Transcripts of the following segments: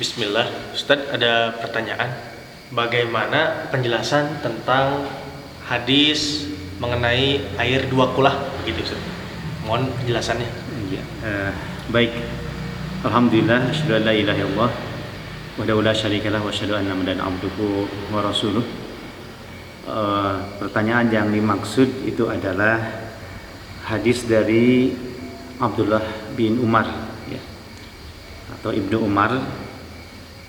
Bismillah, Ustadz ada pertanyaan. Bagaimana penjelasan tentang hadis mengenai air dua kulah begitu Ustadz? Mohon penjelasannya. Ya, baik. Alhamdulillah, asyhadu an la ilaha illallah wahdahu la syarikalah wa asyhadu anna muhammadan abduhu wa rasuluh. Pertanyaan yang dimaksud itu adalah hadis dari Abdullah bin Umar ya, atau Ibnu Umar,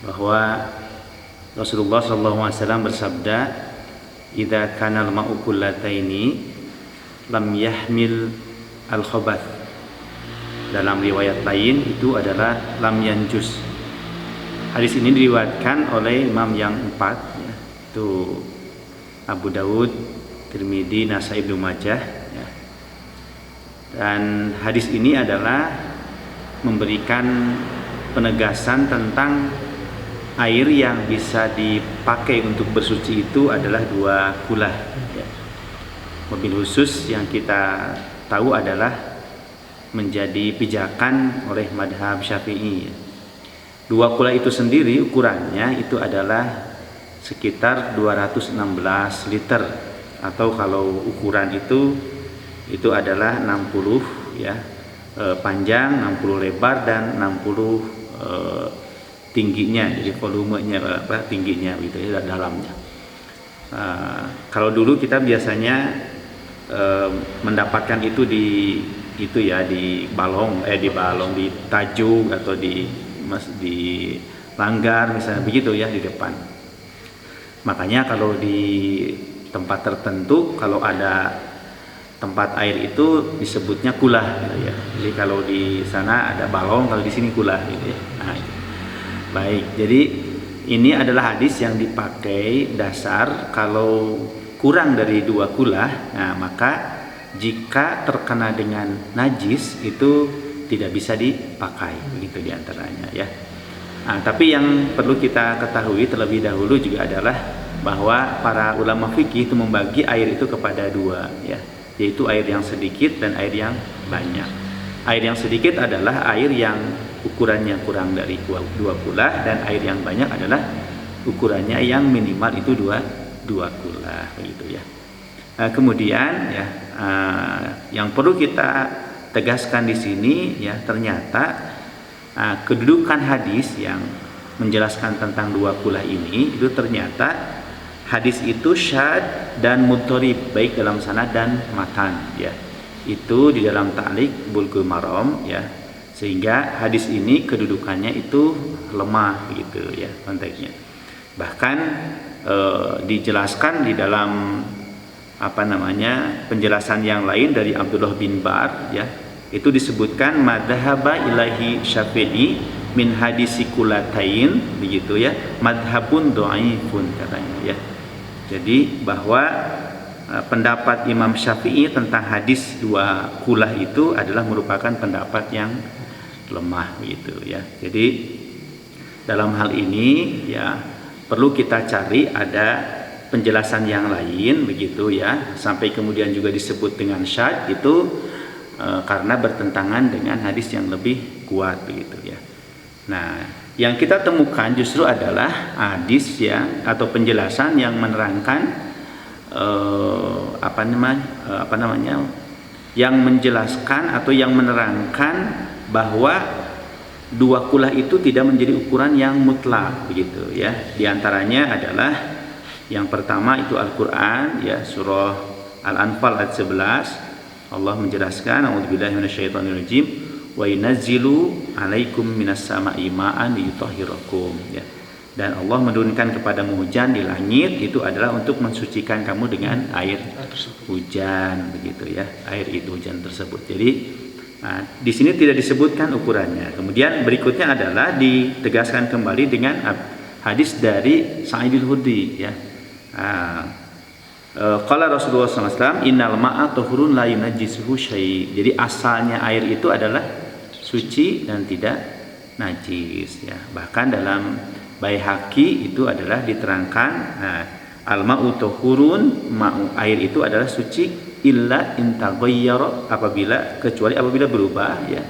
bahwa Rasulullah SAW bersabda, "Idza kana al-ma'u kullataini lam yahmil al-khabath." Dalam riwayat lain itu adalah lam yanjus. Hadis ini diriwayatkan oleh imam yang empat ya, itu Abu Dawud, Tirmidzi, Nasai, Ibnu Majah ya. Dan hadis ini adalah memberikan penegasan tentang air yang bisa dipakai untuk bersuci itu adalah dua kulah ya. Mobil khusus yang kita tahu adalah menjadi pijakan oleh madhab Syafi'i ya. Dua kulah itu sendiri ukurannya itu adalah sekitar 216 liter, atau kalau ukuran itu adalah 60 ya, panjang, 60 lebar, dan 60 tingginya, jadi volumenya tingginya gitu ya, dalamnya. Kalau dulu kita biasanya mendapatkan itu di balong, di tajuk atau di langgar misalnya begitu ya, di depan. Makanya kalau di tempat tertentu kalau ada tempat air itu disebutnya kulah gitu ya. Jadi kalau di sana ada balong, kalau di sini kulah gitu ya. Nah, itu. Baik, jadi ini adalah hadis yang dipakai dasar kalau kurang dari dua kulah, nah maka jika terkena dengan najis itu tidak bisa dipakai, begitu diantaranya ya. Nah, tapi yang perlu kita ketahui terlebih dahulu juga adalah bahwa para ulama fikih itu membagi air itu kepada dua ya, yaitu air yang sedikit dan air yang banyak. Air yang sedikit adalah air yang ukurannya kurang dari dua kulah, dan air yang banyak adalah ukurannya yang minimal itu dua kulah begitu ya. Kemudian ya, yang perlu kita tegaskan di sini ya, ternyata kedudukan hadis yang menjelaskan tentang dua kulah ini itu ternyata hadis itu syad dan mudhharib, baik dalam sanad dan matan ya. Itu di dalam ta'liq Bulughul Maram ya, sehingga hadis ini kedudukannya itu lemah begitu ya konteksnya. Bahkan dijelaskan di dalam penjelasan yang lain dari Abdullah bin Bar ya, itu disebutkan madhaba ilahi Syafi'i min hadisi kulatain begitu ya, madhabun dhaifun katanya ya. Jadi bahwa pendapat Imam Syafi'i tentang hadis dua kulah itu adalah merupakan pendapat yang lemah begitu ya. Jadi dalam hal ini ya perlu kita cari ada penjelasan yang lain begitu ya, sampai kemudian juga disebut dengan syad itu karena bertentangan dengan hadis yang lebih kuat begitu ya. Nah, yang kita temukan justru adalah hadis ya, atau penjelasan yang menerangkan yang menjelaskan atau yang menerangkan bahwa dua kulah itu tidak menjadi ukuran yang mutlak begitu ya. Di antaranya adalah yang pertama itu Al-Qur'an ya, surah Al-Anfal ayat 11. Allah menjelaskan, a'udzubillahi minasyaitonirrajim, wa yunazzilu 'alaikum minas sama'i ma'an liyutahhirakum ya. Dan Allah menurunkan kepadamu hujan di langit, itu adalah untuk mensucikan kamu dengan air hujan begitu ya, air itu hujan tersebut. Jadi di sini tidak disebutkan ukurannya. Kemudian berikutnya adalah ditegaskan kembali dengan hadis dari Sa'id al-Khudri ya. Qala Rasulullah SAW, innal ma'a tahurun la yunajjisuhu syai'. Jadi asalnya air itu adalah suci dan tidak najis ya. Bahkan dalam Baihaqi itu adalah diterangkan, al-ma'u tahurun, ma'u air itu adalah suci illa intaghayyara, kecuali apabila berubah ya.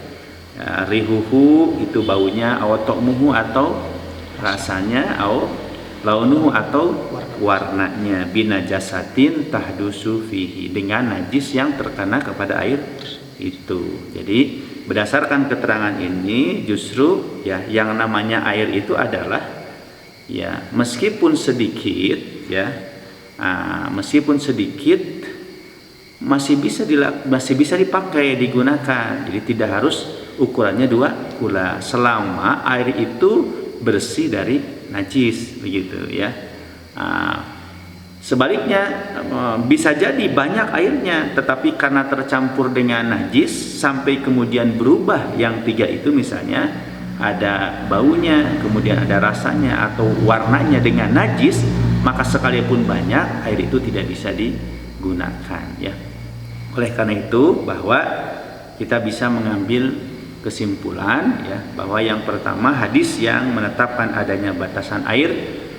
Rihuhu itu baunya, awatokmuhu atau rasanya au launuhu atau warnanya, binajasatin tahdusu fihi, dengan najis yang terkena kepada air itu. Jadi berdasarkan keterangan ini justru ya yang namanya air itu adalah ya meskipun sedikit ya meskipun sedikit masih bisa dipakai, digunakan. Jadi tidak harus ukurannya 2 kula selama air itu bersih dari najis, begitu ya. Sebaliknya bisa jadi banyak airnya tetapi karena tercampur dengan najis sampai kemudian berubah yang 3 itu, misalnya ada baunya, kemudian ada rasanya atau warnanya dengan najis, maka sekalipun banyak air itu tidak bisa digunakan ya. Oleh karena itu bahwa kita bisa mengambil kesimpulan ya bahwa yang pertama, hadis yang menetapkan adanya batasan air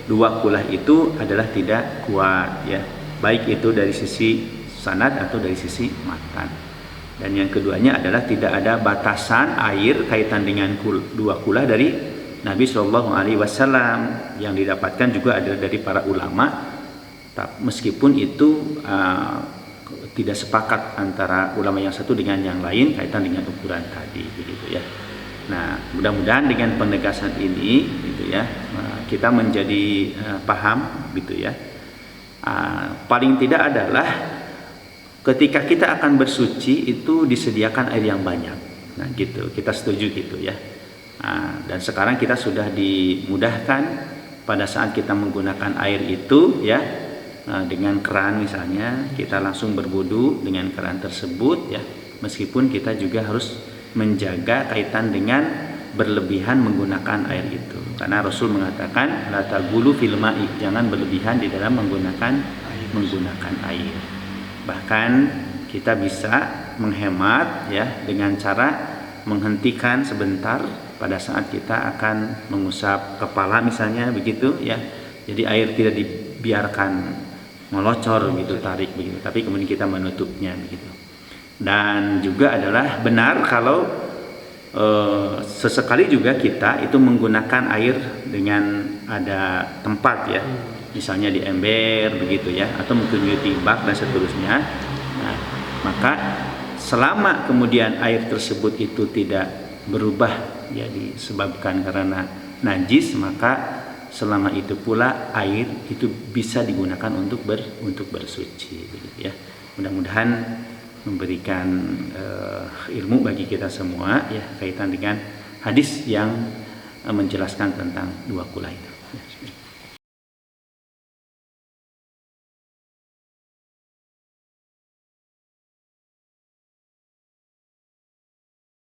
2 kulah itu adalah tidak kuat ya, baik itu dari sisi sanad atau dari sisi matan. Dan yang keduanya adalah tidak ada batasan air kaitan dengan 2 kulah dari Nabi Shallallahu Alaihi Wasallam, yang didapatkan juga adalah dari para ulama, meskipun itu tidak sepakat antara ulama yang satu dengan yang lain kaitan dengan ukuran tadi, begitu ya. Nah, mudah-mudahan dengan penegasan ini, gitu ya, kita menjadi paham, gitu ya. Paling tidak adalah ketika kita akan bersuci itu disediakan air yang banyak. Nah, gitu, kita setuju gitu ya. Dan sekarang kita sudah dimudahkan pada saat kita menggunakan air itu, ya. Dengan keran misalnya, kita langsung berwudu dengan keran tersebut ya, meskipun kita juga harus menjaga kaitan dengan berlebihan menggunakan air itu, karena Rasul mengatakan la tagulu fil ma'i, jangan berlebihan di dalam menggunakan air. Bahkan kita bisa menghemat ya dengan cara menghentikan sebentar pada saat kita akan mengusap kepala misalnya, begitu ya. Jadi air tidak dibiarkan melocor gitu, tarik begitu, tapi kemudian kita menutupnya begitu. Dan juga adalah benar kalau sesekali juga kita itu menggunakan air dengan ada tempat ya, misalnya di ember begitu ya, atau mungkin di bak dan seterusnya. Nah, maka selama kemudian air tersebut itu tidak berubah ya disebabkan karena najis, maka selama itu pula air itu bisa digunakan untuk bersuci, begitu ya. Mudah-mudahan memberikan ilmu bagi kita semua ya kaitan dengan hadis yang menjelaskan tentang 2 kulah itu.